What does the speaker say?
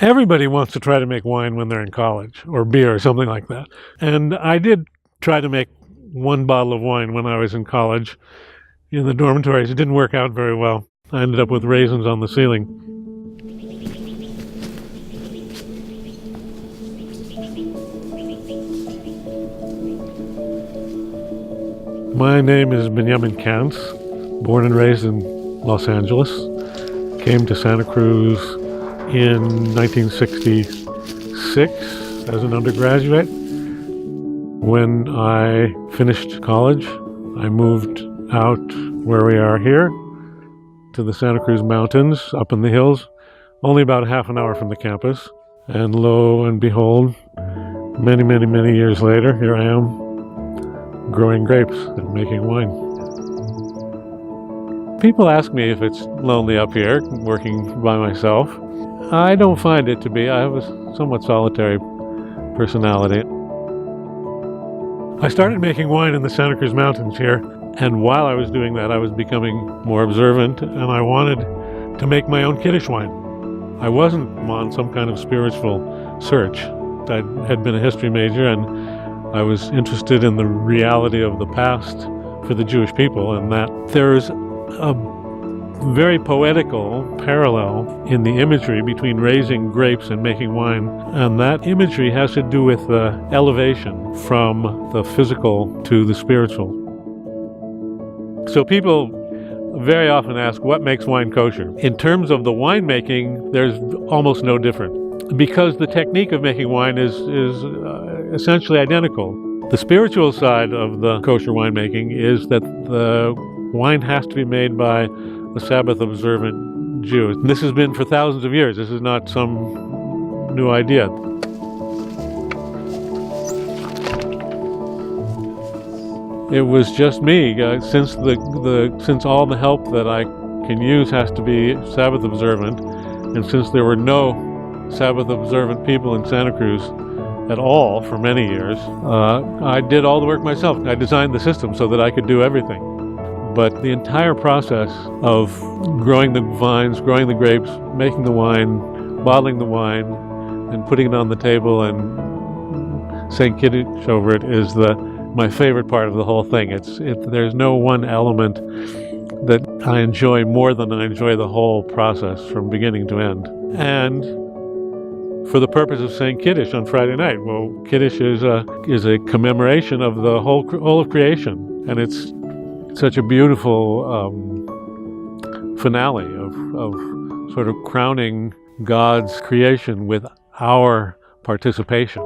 Everybody wants to try to make wine when they're in college, or beer, or something like that. And I did try to make one bottle of wine when I was in college in the dormitories. It didn't work out very well. I ended up with raisins on the ceiling. My name is Benimin, born and raised in Los Angeles. Came to Santa Cruz in 1966 as an undergraduate. When I finished college, I moved out where we are here to the Santa Cruz Mountains up in the hills, only about half an hour from the campus. And lo and behold, many, many, many years later, here I am growing grapes and making wine. People ask me if it's lonely up here, working by myself. I don't find it to be. I have a somewhat solitary personality. I started making wine in the Santa Cruz Mountains here, and while I was doing that, I was becoming more observant, and I wanted to make my own Kiddush wine. I wasn't on some kind of spiritual search. I had been a history major, and I was interested in the reality of the past for the Jewish people, and that there's a very poetical parallel in the imagery between raising grapes and making wine, and that imagery has to do with the elevation from the physical to the spiritual. So people very often ask, what makes wine kosher? In terms of the winemaking, there's almost no difference, because the technique of making wine is essentially identical. The spiritual side of the kosher winemaking is that the wine has to be made by a Sabbath-observant Jew. And this has been for thousands of years. This is not some new idea. It was just me. Since all the help that I can use has to be Sabbath-observant, and since there were no Sabbath-observant people in Santa Cruz at all for many years, I did all the work myself. I designed the system so that I could do everything. But the entire process of growing the vines, growing the grapes, making the wine, bottling the wine, and putting it on the table and saying Kiddush over it is my favorite part of the whole thing. There's no one element that I enjoy more than I enjoy the whole process from beginning to end. And for the purpose of saying Kiddush on Friday night, well, Kiddush is a commemoration of the whole of creation, and it's such a beautiful finale of sort of crowning God's creation with our participation.